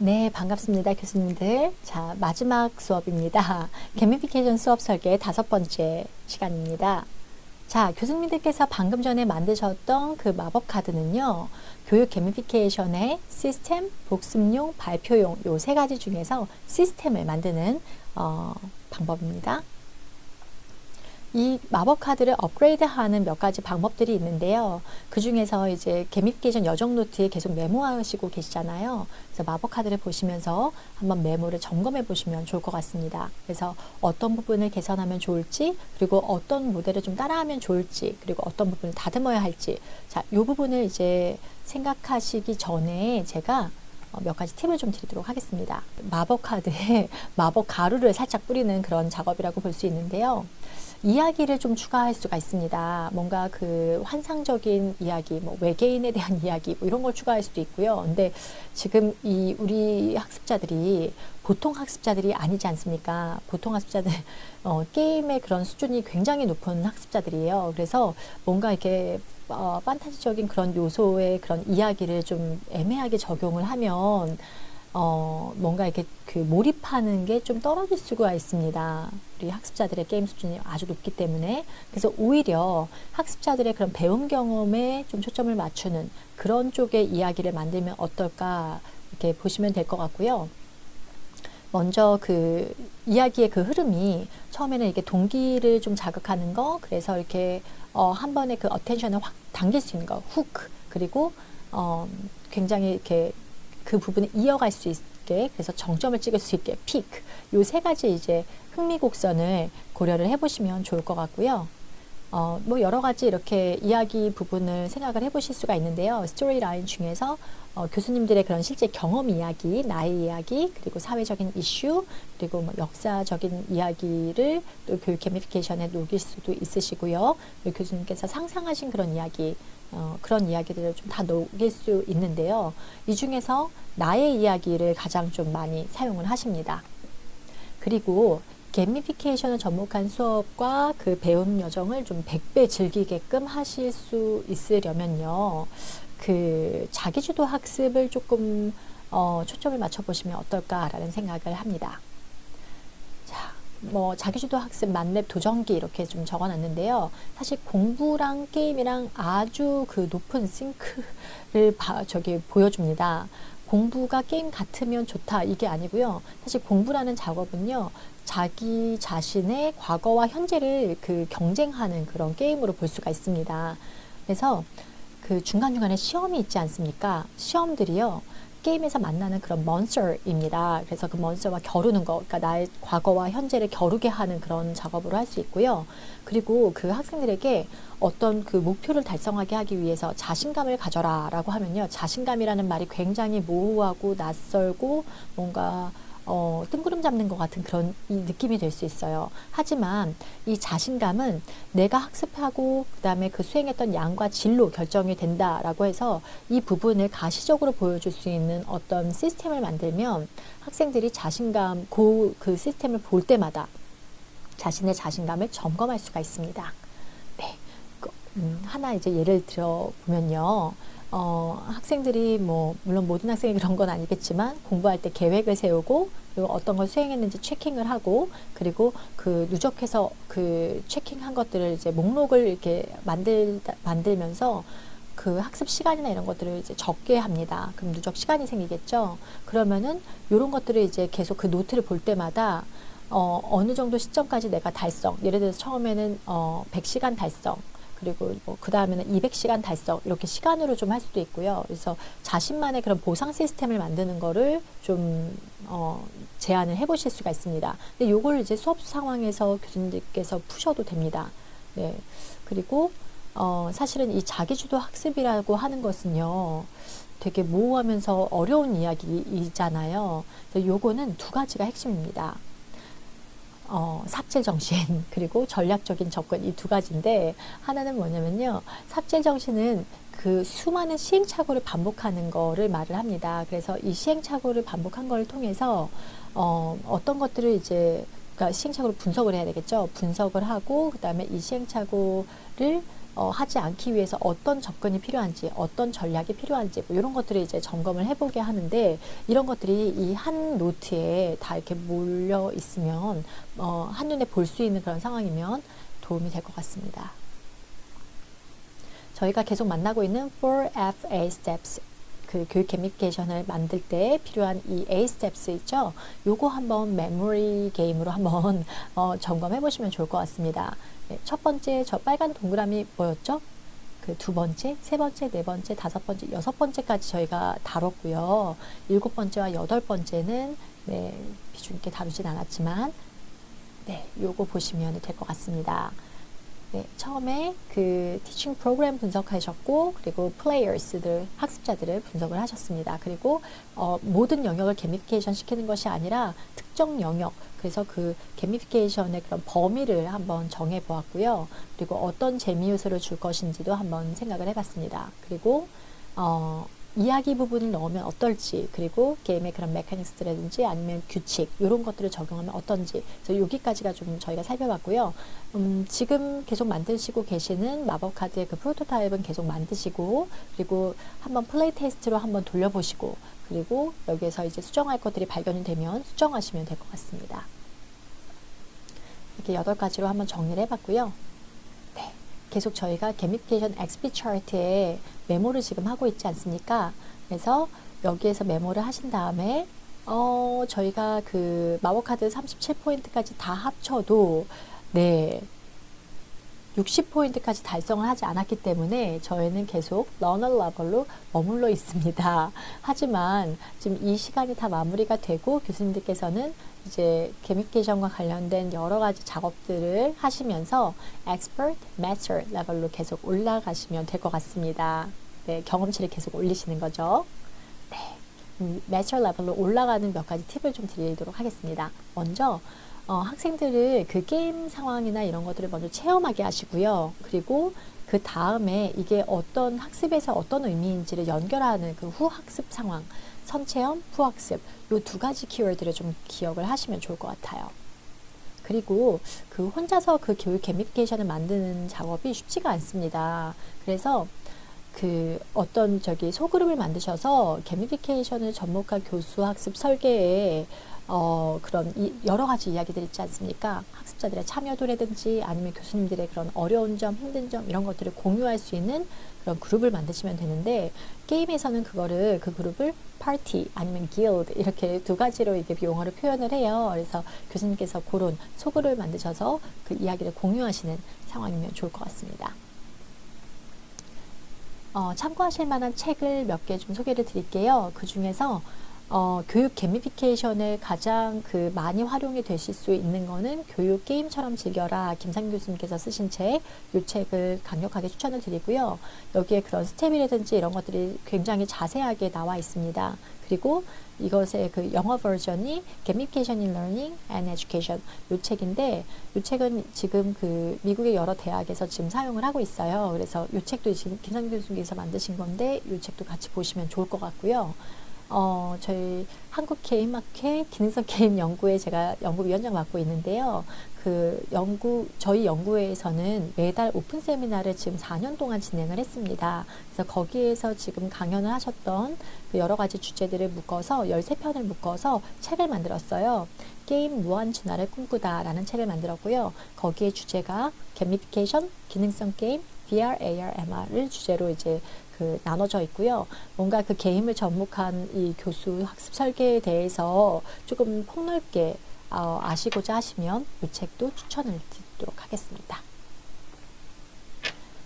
네, 반갑습니다, 교수님들. 자, 마지막 수업입니다. 게미피케이션 수업 설계 5번째 시간입니다. 자, 교수님들께서 방금 전에 만드셨던 그 마법 카드는요, 교육 게미피케이션의 시스템, 복습용, 발표용 요 3가지 중에서 시스템을 만드는 방법입니다. 이 마법 카드를 업그레이드하는 몇 가지 방법들이 있는데요. 그 중에서 이제 게미피케이션 여정 노트에 계속 메모하시고 계시잖아요. 그래서 마법 카드를 보시면서 한번 메모를 점검해 보시면 좋을 것 같습니다. 그래서 어떤 부분을 개선하면 좋을지, 그리고 어떤 모델을 좀 따라하면 좋을지, 그리고 어떤 부분을 다듬어야 할지, 자, 이 부분을 이제 생각하시기 전에 제가 몇 가지 팁을 좀 드리도록 하겠습니다. 마법 카드에 마법 가루를 살짝 뿌리는 그런 작업이라고 볼 수 있는데요. 이야기를 좀 추가할 수가 있습니다. 뭔가 그 환상적인 이야기, 뭐 외계인에 대한 이야기, 뭐 이런 걸 추가할 수도 있고요. 근데 지금 우리 학습자들이 보통 학습자들이 아니지 않습니까? 보통 학습자들, 게임의 그런 수준이 굉장히 높은 학습자들이에요. 그래서 뭔가 이렇게 판타지적인 그런 요소의 그런 이야기를 좀 애매하게 적용을 하면 뭔가 이렇게 그 몰입하는 게 좀 떨어질 수가 있습니다. 우리 학습자들의 게임 수준이 아주 높기 때문에. 그래서 오히려 학습자들의 그런 배움 경험에 좀 초점을 맞추는 그런 쪽의 이야기를 만들면 어떨까 이렇게 보시면 될 것 같고요. 먼저 그 이야기의 그 흐름이 처음에는 이렇게 동기를 좀 자극하는 거, 그래서 이렇게 한 번에 그 어텐션을 확 당길 수 있는 거, 훅, 그리고 굉장히 이렇게 그 부분을 이어갈 수 있게, 그래서 정점을 찍을 수 있게 피크, 요 3가지 이제 흥미곡선을 고려를 해보시면 좋을 것 같고요. 뭐 여러 가지 이렇게 이야기 부분을 생각을 해보실 수가 있는데요. 스토리 라인 중에서 교수님들의 그런 실제 경험 이야기, 나의 이야기, 그리고 사회적인 이슈, 그리고 뭐 역사적인 이야기를 또 교육 게미피케이션에 녹일 수도 있으시고요. 교수님께서 상상하신 그런 이야기, 그런 이야기들을 좀 다 녹일 수 있는데요. 이 중에서 나의 이야기를 가장 좀 많이 사용을 하십니다. 그리고 게미피케이션을 접목한 수업과 그 배움 여정을 좀 100배 즐기게끔 하실 수 있으려면요. 그 자기주도 학습을 조금 초점을 맞춰보시면 어떨까라는 생각을 합니다. 자, 뭐 자기주도 학습 만렙 도전기 이렇게 좀 적어놨는데요. 사실 공부랑 게임이랑 아주 그 높은 싱크를 보여줍니다. 공부가 게임 같으면 좋다 이게 아니고요. 사실 공부라는 작업은요, 자기 자신의 과거와 현재를 그 경쟁하는 그런 게임으로 볼 수가 있습니다. 그래서 그 중간중간에 시험이 있지 않습니까? 시험들이요, 게임에서 만나는 그런 몬스터입니다. 그래서 그 몬스터와 겨루는 거, 그러니까 나의 과거와 현재를 겨루게 하는 그런 작업으로 할 수 있고요. 그리고 그 학생들에게 어떤 그 목표를 달성하게 하기 위해서 자신감을 가져라 라고 하면요, 자신감이라는 말이 굉장히 모호하고 낯설고 뭔가 뜬구름 잡는 것 같은 그런 이 느낌이 될 수 있어요. 하지만 이 자신감은 내가 학습하고 그 다음에 그 수행했던 양과 질로 결정이 된다라고 해서 이 부분을 가시적으로 보여줄 수 있는 어떤 시스템을 만들면 학생들이 자신감, 그 시스템을 볼 때마다 자신의 자신감을 점검할 수가 있습니다. 네. 하나 이제 예를 들어 보면요. 학생들이 뭐 물론 모든 학생이 그런 건 아니겠지만 공부할 때 계획을 세우고, 그리고 어떤 걸 수행했는지 체킹을 하고, 그리고 그 누적해서 그 체킹한 것들을 이제 목록을 이렇게 만들면서 그 학습 시간이나 이런 것들을 이제 적게 합니다. 그럼 누적 시간이 생기겠죠. 그러면은 이런 것들을 이제 계속 그 노트를 볼 때마다 어느 정도 시점까지 내가 달성, 예를 들어서 처음에는 100시간 달성, 그리고 그 다음에는 200시간 달성, 이렇게 시간으로 좀 할 수도 있고요. 그래서 자신만의 그런 보상 시스템을 만드는 거를 좀 제안을 해보실 수가 있습니다. 근데 요걸 이제 수업 상황에서 교수님들께서 푸셔도 됩니다. 네. 그리고 사실은 이 자기주도 학습이라고 하는 것은요, 되게 모호하면서 어려운 이야기이잖아요. 요거는 2가지가 핵심입니다. 삽질 정신 그리고 전략적인 접근, 이 2가지인데, 하나는 뭐냐면요, 삽질 정신은 그 수많은 시행착오를 반복하는 거를 말을 합니다. 그래서 이 시행착오를 반복한 걸 통해서 어떤 것들을 이제, 그러니까 시행착오를 분석을 해야 되겠죠. 분석을 하고 그 다음에 이 시행착오를 하지 않기 위해서 어떤 접근이 필요한지, 어떤 전략이 필요한지, 뭐 이런 것들을 이제 점검을 해보게 하는데, 이런 것들이 이 한 노트에 다 이렇게 몰려 있으면, 한눈에 볼 수 있는 그런 상황이면 도움이 될 것 같습니다. 저희가 계속 만나고 있는 4FA steps, 그 교육 게미피케이션을 만들 때 필요한 이 A steps 있죠? 요거 한번 메모리 게임으로 한번 점검해 보시면 좋을 것 같습니다. 네, 첫 번째 저 빨간 동그라미 뭐였죠? 그 두 번째, 세 번째, 네 번째, 다섯 번째, 여섯 번째까지 저희가 다뤘고요. 일곱 번째와 여덟 번째는 네, 비중 있게 다루진 않았지만 네, 요거 보시면 될 것 같습니다. 네, 처음에 그 티칭 프로그램 분석하셨고, 그리고 플레이어스들, 학습자들을 분석을 하셨습니다. 그리고 모든 영역을 게미피케이션 시키는 것이 아니라 특정 영역, 그래서 그 게미피케이션의 그런 범위를 한번 정해 보았고요. 그리고 어떤 재미 요소를 줄 것인지도 한번 생각을 해봤습니다. 그리고 이야기 부분을 넣으면 어떨지, 그리고 게임의 그런 메커니스트라든지 아니면 규칙 이런 것들을 적용하면 어떤지, 그래서 여기까지가 좀 저희가 살펴봤고요. 지금 계속 만드시고 계시는 마법 카드의 그 프로토타입은 계속 만드시고, 그리고 한번 플레이 테스트로 한번 돌려보시고, 그리고 여기에서 이제 수정할 것들이 발견이 되면 수정하시면 될 것 같습니다. 이렇게 8가지로 한번 정리를 해봤고요. 네, 계속 저희가 게미피케이션 XP 차트에 메모를 지금 하고 있지 않습니까? 그래서 여기에서 메모를 하신 다음에 저희가 그 마법카드 37포인트까지 다 합쳐도 네 60포인트까지 달성을 하지 않았기 때문에 저희는 계속 러너 레벨로 머물러 있습니다. 하지만 지금 이 시간이 다 마무리가 되고 교수님들께서는 이제 게미피케이션과 관련된 여러 가지 작업들을 하시면서 expert, master 레벨로 계속 올라가시면 될 것 같습니다. 네, 경험치를 계속 올리시는 거죠. 네, master 레벨로 올라가는 몇 가지 팁을 좀 드리도록 하겠습니다. 먼저 학생들을 그 게임 상황이나 이런 것들을 먼저 체험하게 하시고요. 그리고 그 다음에 이게 어떤 학습에서 어떤 의미인지를 연결하는 그 후학습 상황, 선체험, 후학습, 이 두 가지 키워드를 좀 기억을 하시면 좋을 것 같아요. 그리고 그 혼자서 그 교육 게미피케이션을 만드는 작업이 쉽지가 않습니다. 그래서 그 어떤 소그룹을 만드셔서 게미피케이션을 접목한 교수 학습 설계에 그런 여러 가지 이야기들 있지 않습니까? 학습자들의 참여도라든지 아니면 교수님들의 그런 어려운 점, 힘든 점 이런 것들을 공유할 수 있는 그런 그룹을 만드시면 되는데, 게임에서는 그 그룹을 파티 아니면 길드 이렇게 두 가지로 이게 용어를 표현을 해요. 그래서 교수님께서 그런 소그룹을 만드셔서 그 이야기를 공유하시는 상황이면 좋을 것 같습니다. 참고하실 만한 책을 몇 개 좀 소개를 드릴게요. 그 중에서 교육 게미피케이션에 가장 그 많이 활용이 되실 수 있는 거는 교육 게임처럼 즐겨라, 김상 교수님께서 쓰신 책, 이 책을 강력하게 추천을 드리고요. 여기에 그런 스텝이라든지 이런 것들이 굉장히 자세하게 나와 있습니다. 그리고 이것의 그 영어 버전이 Gamification in Learning and Education 이 책인데, 이 책은 지금 그 미국의 여러 대학에서 지금 사용을 하고 있어요. 그래서 이 책도 지금 김상 교수님께서 만드신 건데 이 책도 같이 보시면 좋을 것 같고요. 저희 한국게임학회 기능성 게임 연구에 제가 연구위원장 맡고 있는데요. 저희 연구회에서는 매달 오픈 세미나를 지금 4년 동안 진행을 했습니다. 그래서 거기에서 지금 강연을 하셨던 그 여러 가지 주제들을 묶어서 13편을 묶어서 책을 만들었어요. 게임 무한 진화를 꿈꾸다 라는 책을 만들었고요. 거기에 주제가 게미피케이션, 기능성 게임, VR, AR, MR을 주제로 이제 나눠져 있고요. 뭔가 그 게임을 접목한 이 교수 학습 설계에 대해서 조금 폭넓게 아시고자 하시면 이 책도 추천을 드리도록 하겠습니다.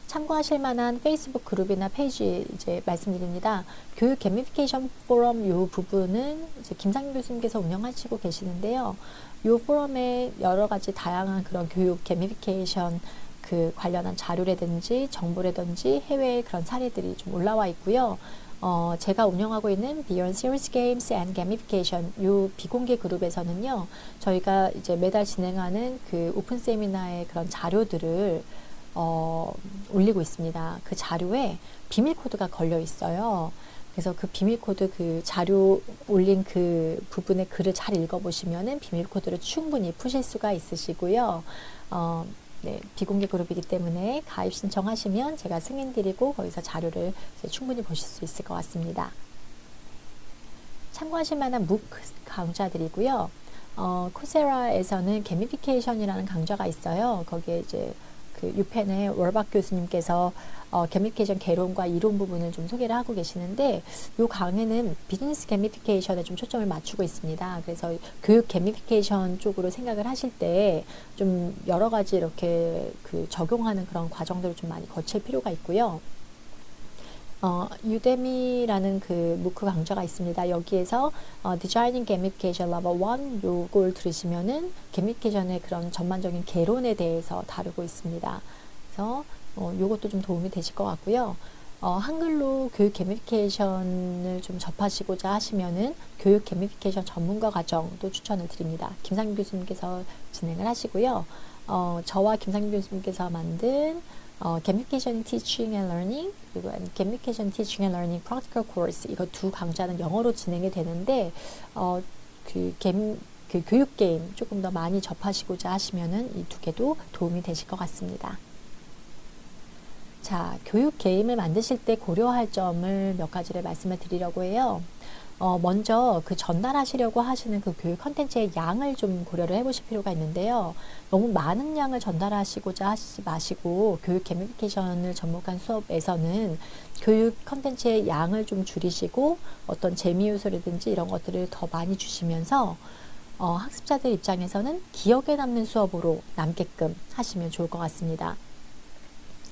참고하실 만한 페이스북 그룹이나 페이지 이제 말씀드립니다. 교육 게미피케이션 포럼 이 부분은 이제 김상민 교수님께서 운영하시고 계시는데요. 이 포럼에 여러 가지 다양한 그런 교육 게미피케이션 그 관련한 자료라든지 정보라든지 해외의 그런 사례들이 좀 올라와 있고요. 제가 운영하고 있는 Beyond Serious Games and Gamification 이 비공개 그룹에서는요, 저희가 이제 매달 진행하는 그 오픈 세미나의 그런 자료들을 올리고 있습니다. 그 자료에 비밀 코드가 걸려 있어요. 그래서 그 비밀 코드 그 자료 올린 그 부분의 글을 잘 읽어보시면은 비밀 코드를 충분히 푸실 수가 있으시고요. 네, 비공개 그룹이기 때문에 가입 신청하시면 제가 승인 드리고 거기서 자료를 충분히 보실 수 있을 것 같습니다. 참고하실 만한 MOOC 강좌들이고요. 코세라에서는 게미피케이션이라는 강좌가 있어요. 거기에 이제 그 유펜의 월박 교수님께서 게미피케이션 개론과 이론 부분을 좀 소개를 하고 계시는데, 이 강의는 비즈니스 게미피케이션에 좀 초점을 맞추고 있습니다. 그래서 교육 게미피케이션 쪽으로 생각을 하실 때 좀 여러 가지 이렇게 그 적용하는 그런 과정들을 좀 많이 거칠 필요가 있고요. 유데미라는 그 무크 강좌가 있습니다. 여기에서 디자이닝 게미피케이션 레벨 1 요걸 들으시면은 게미피케이션의 그런 전반적인 개론에 대해서 다루고 있습니다. 그래서 요것도 좀 도움이 되실 것 같고요. 한글로 교육 게미피케이션을 좀 접하시고자 하시면은 교육 게미피케이션 전문가 과정도 추천을 드립니다. 김상규 교수님께서 진행을 하시고요. 저와 김상규 교수님께서 만든 Gamification Teaching and Learning, 그리고 Gamification Teaching and Learning Practical Course, 이거 두 강좌는 영어로 진행이 되는데, 그 교육 게임 조금 더 많이 접하시고자 하시면은 이 두 개도 도움이 되실 것 같습니다. 자, 교육 게임을 만드실 때 고려할 점을 몇 가지를 말씀을 드리려고 해요. 먼저 그 전달하시려고 하시는 그 교육 컨텐츠의 양을 좀 고려를 해보실 필요가 있는데요. 너무 많은 양을 전달하시고자 하시지 마시고, 교육 게미피케이션을 접목한 수업에서는 교육 컨텐츠의 양을 좀 줄이시고 어떤 재미 요소라든지 이런 것들을 더 많이 주시면서 학습자들 입장에서는 기억에 남는 수업으로 남게끔 하시면 좋을 것 같습니다.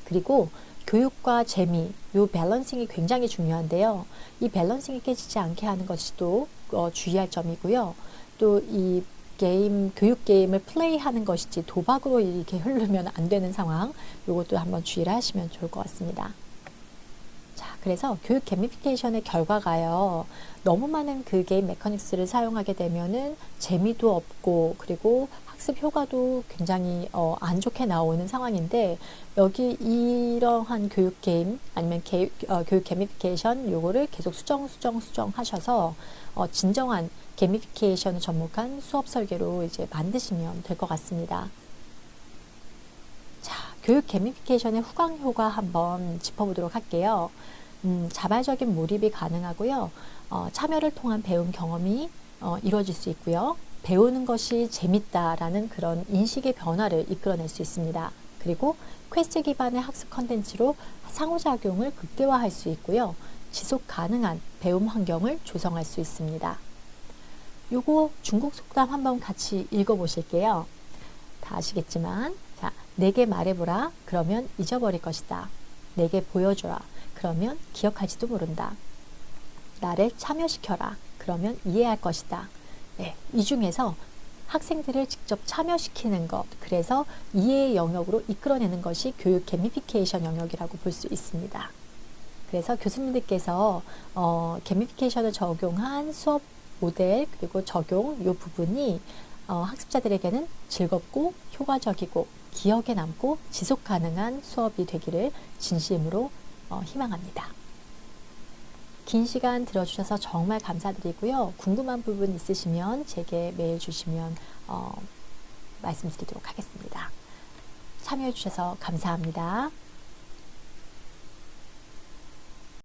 그리고 교육과 재미, 요 밸런싱이 굉장히 중요한데요. 이 밸런싱이 깨지지 않게 하는 것이 또 주의할 점이고요. 또 이 게임, 교육 게임을 플레이하는 것이지 도박으로 이렇게 흐르면 안 되는 상황, 요것도 한번 주의를 하시면 좋을 것 같습니다. 자, 그래서 교육 게미피케이션의 결과가요, 너무 많은 그 게임 메커닉스를 사용하게 되면은 재미도 없고, 그리고 학습 효과도 굉장히 안 좋게 나오는 상황인데, 여기 이러한 교육 게임 아니면 교육 게미피케이션 요거를 계속 수정 하셔서 진정한 게미피케이션을 접목한 수업 설계로 이제 만드시면 될 것 같습니다. 자, 교육 게미피케이션의 후광 효과 한번 짚어보도록 할게요. 자발적인 몰입이 가능하고요. 참여를 통한 배움 경험이 이루어질 수 있고요. 배우는 것이 재밌다라는 그런 인식의 변화를 이끌어낼 수 있습니다. 그리고 퀘스트 기반의 학습 컨텐츠로 상호작용을 극대화할 수 있고요. 지속 가능한 배움 환경을 조성할 수 있습니다. 요거 중국 속담 한번 같이 읽어보실게요. 다 아시겠지만, 자, 내게 말해보라. 그러면 잊어버릴 것이다. 내게 보여주라. 그러면 기억할지도 모른다. 나를 참여시켜라. 그러면 이해할 것이다. 네, 이 중에서 학생들을 직접 참여시키는 것, 그래서 이해의 영역으로 이끌어내는 것이 교육 게미피케이션 영역이라고 볼 수 있습니다. 그래서 교수님들께서 게미피케이션을 적용한 수업 모델 그리고 적용 이 부분이 학습자들에게는 즐겁고 효과적이고 기억에 남고 지속 가능한 수업이 되기를 진심으로 희망합니다. 긴 시간 들어주셔서 정말 감사드리고요. 궁금한 부분 있으시면 제게 메일 주시면 말씀드리도록 하겠습니다. 참여해 주셔서 감사합니다.